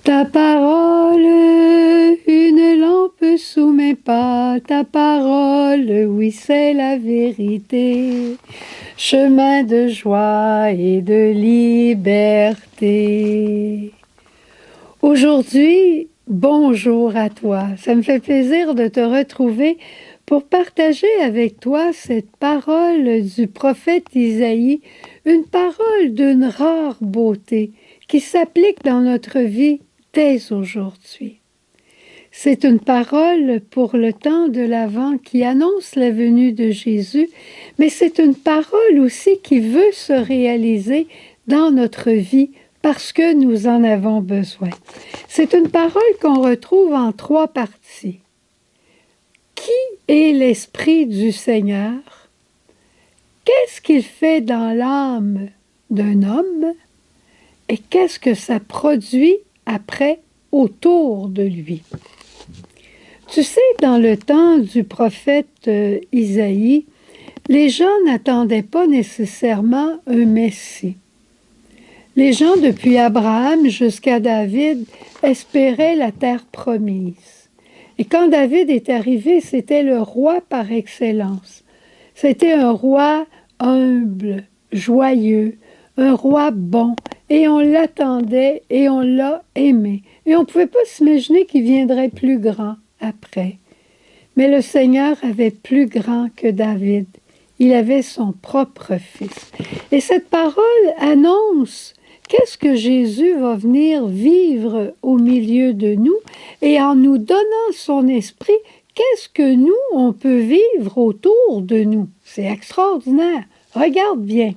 Ta parole, une lampe sous mes pas, ta parole, oui, c'est la vérité. Chemin de joie et de liberté. Aujourd'hui, bonjour à toi. Ça me fait plaisir de te retrouver pour partager avec toi cette parole du prophète Isaïe, une parole d'une rare beauté qui s'applique dans notre vie dès aujourd'hui. C'est une parole pour le temps de l'Avent qui annonce la venue de Jésus, mais c'est une parole aussi qui veut se réaliser dans notre vie parce que nous en avons besoin. C'est une parole qu'on retrouve en 3 parties. Qui est l'Esprit du Seigneur? Qu'est-ce qu'il fait dans l'âme d'un homme? Et qu'est-ce que ça produit après autour de lui? Tu sais, dans le temps du prophète Isaïe, les gens n'attendaient pas nécessairement un Messie. Les gens, depuis Abraham jusqu'à David, espéraient la terre promise. Et quand David est arrivé, c'était le roi par excellence. C'était un roi humble, joyeux, un roi bon, et on l'attendait et on l'a aimé. Et on ne pouvait pas s'imaginer qu'il viendrait plus grand après. Mais le Seigneur avait plus grand que David. Il avait son propre fils. Et cette parole annonce qu'est-ce que Jésus va venir vivre au milieu de nous et en nous donnant son esprit, qu'est-ce que nous, on peut vivre autour de nous. C'est extraordinaire. Regarde bien.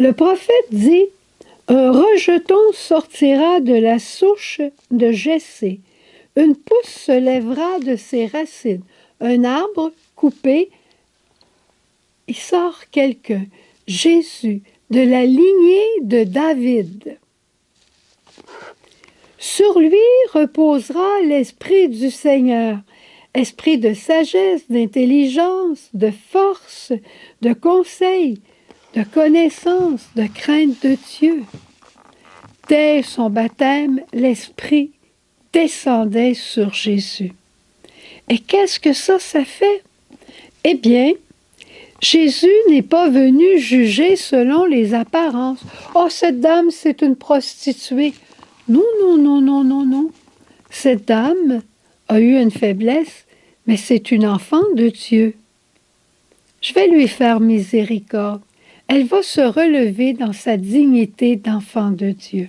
Le prophète dit, « Un rejeton sortira de la souche de Jessé. Une pousse se lèvera de ses racines. Un arbre coupé, il sort quelqu'un. Jésus, de la lignée de David. Sur lui reposera l'Esprit du Seigneur, esprit de sagesse, d'intelligence, de force, de conseil, de connaissance, de crainte de Dieu. » Dès son baptême, l'Esprit descendait sur Jésus. Et qu'est-ce que ça fait? Eh bien, Jésus n'est pas venu juger selon les apparences. « Oh, cette dame, c'est une prostituée. » Non, non, non, non, non, non. Cette dame a eu une faiblesse, mais c'est une enfant de Dieu. Je vais lui faire miséricorde. Elle va se relever dans sa dignité d'enfant de Dieu.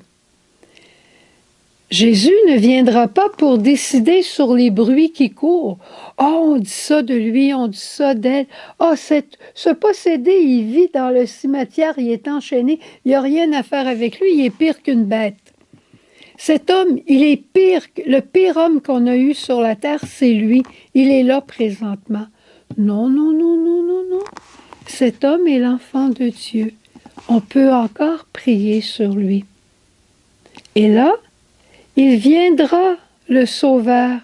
Jésus ne viendra pas pour décider sur les bruits qui courent. « Oh, on dit ça de lui, on dit ça d'elle. Oh, ce possédé, il vit dans le cimetière, il est enchaîné, il n'y a rien à faire avec lui, il est pire qu'une bête. » Cet homme, il est pire, le pire homme qu'on a eu sur la terre, c'est lui. Il est là présentement. Non, non, non, non, non, non. Cet homme est l'enfant de Dieu. On peut encore prier sur lui. Et là, il viendra, le Sauveur.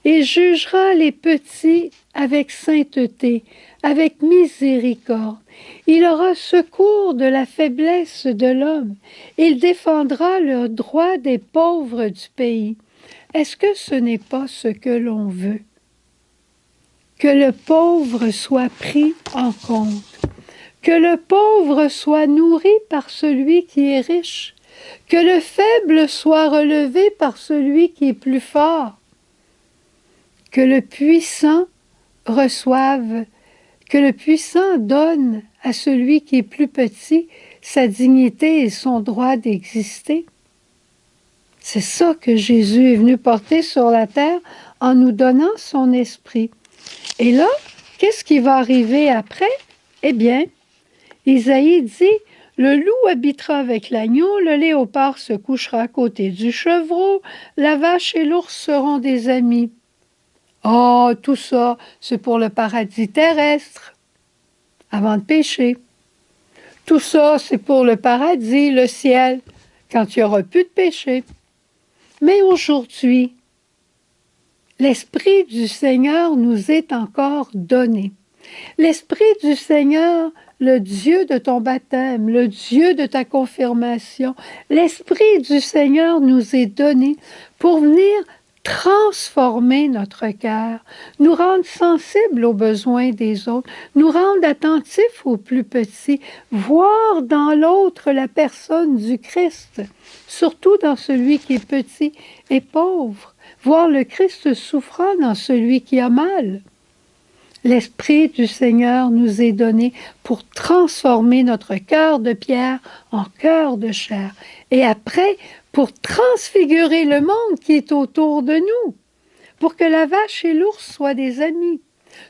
Il jugera les petits avec sainteté, avec miséricorde. Il aura secours de la faiblesse de l'homme. Il défendra le droit des pauvres du pays. Est-ce que ce n'est pas ce que l'on veut? Que le pauvre soit pris en compte. Que le pauvre soit nourri par celui qui est riche. Que le faible soit relevé par celui qui est plus fort. Que le puissant reçoive, que le puissant donne à celui qui est plus petit sa dignité et son droit d'exister. C'est ça que Jésus est venu porter sur la terre en nous donnant son esprit. Et là, qu'est-ce qui va arriver après? Eh bien, Isaïe dit, « Le loup habitera avec l'agneau, le léopard se couchera à côté du chevreau, la vache et l'ours seront des amis. » Oh, tout ça, c'est pour le paradis terrestre, avant de pécher. Tout ça, c'est pour le paradis, le ciel, quand il n'y aura plus de péché. Mais aujourd'hui, l'Esprit du Seigneur nous est encore donné. L'Esprit du Seigneur le Dieu de ton baptême, le Dieu de ta confirmation. L'Esprit du Seigneur nous est donné pour venir transformer notre cœur, nous rendre sensibles aux besoins des autres, nous rendre attentifs aux plus petits, voir dans l'autre la personne du Christ, surtout dans celui qui est petit et pauvre, voir le Christ souffrant dans celui qui a mal. L'Esprit du Seigneur nous est donné pour transformer notre cœur de pierre en cœur de chair. Et après, pour transfigurer le monde qui est autour de nous, pour que la vache et l'ours soient des amis.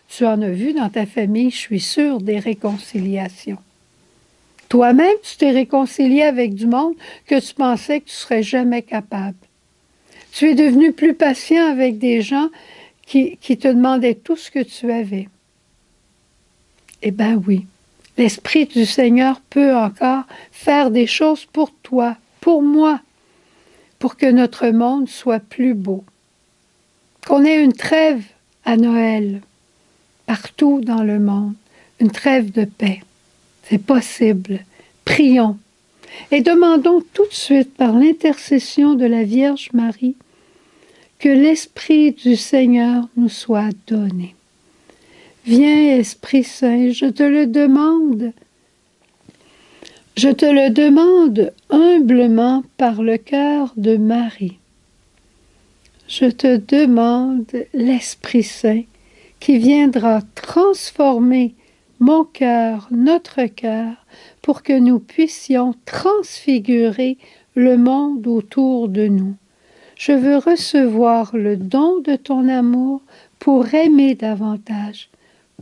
Tu en as vu dans ta famille, je suis sûre, des réconciliations. Toi-même, tu t'es réconcilié avec du monde que tu pensais que tu ne serais jamais capable. Tu es devenu plus patient avec des gens qui te demandaient tout ce que tu avais. Eh bien oui, l'Esprit du Seigneur peut encore faire des choses pour toi, pour moi, pour que notre monde soit plus beau. Qu'on ait une trêve à Noël, partout dans le monde, une trêve de paix. C'est possible. Prions et demandons tout de suite par l'intercession de la Vierge Marie que l'Esprit du Seigneur nous soit donné. Viens, Esprit Saint, je te le demande. Je te le demande humblement par le cœur de Marie. Je te demande l'Esprit Saint qui viendra transformer mon cœur, notre cœur, pour que nous puissions transfigurer le monde autour de nous. Je veux recevoir le don de ton amour pour aimer davantage,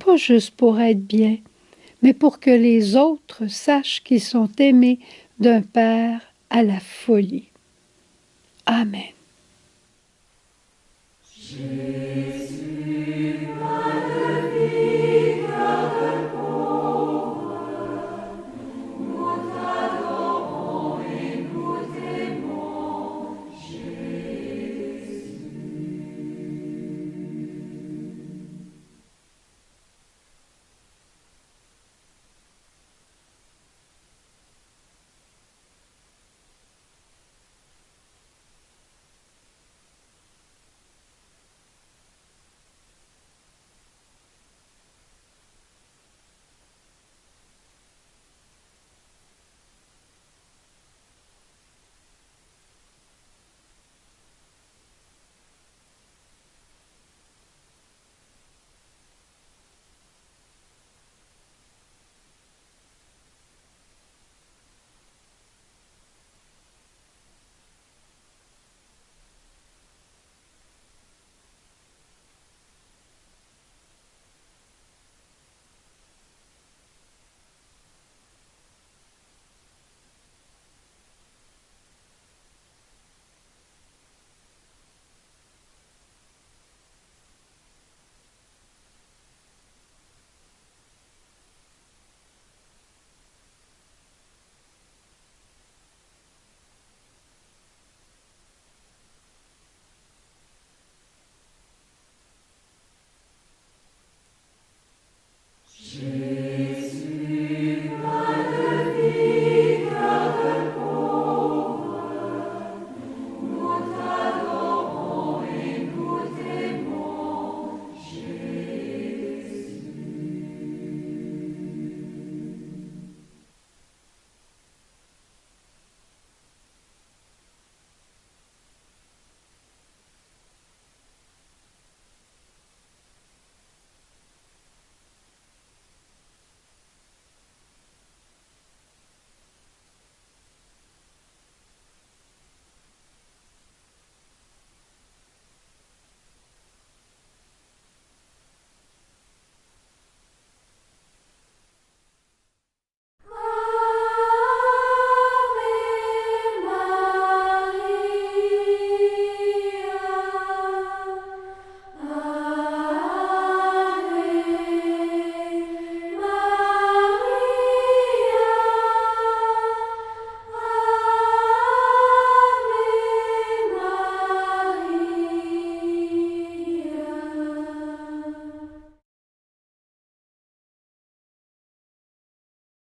pas juste pour être bien, mais pour que les autres sachent qu'ils sont aimés d'un Père à la folie. Amen. Jésus,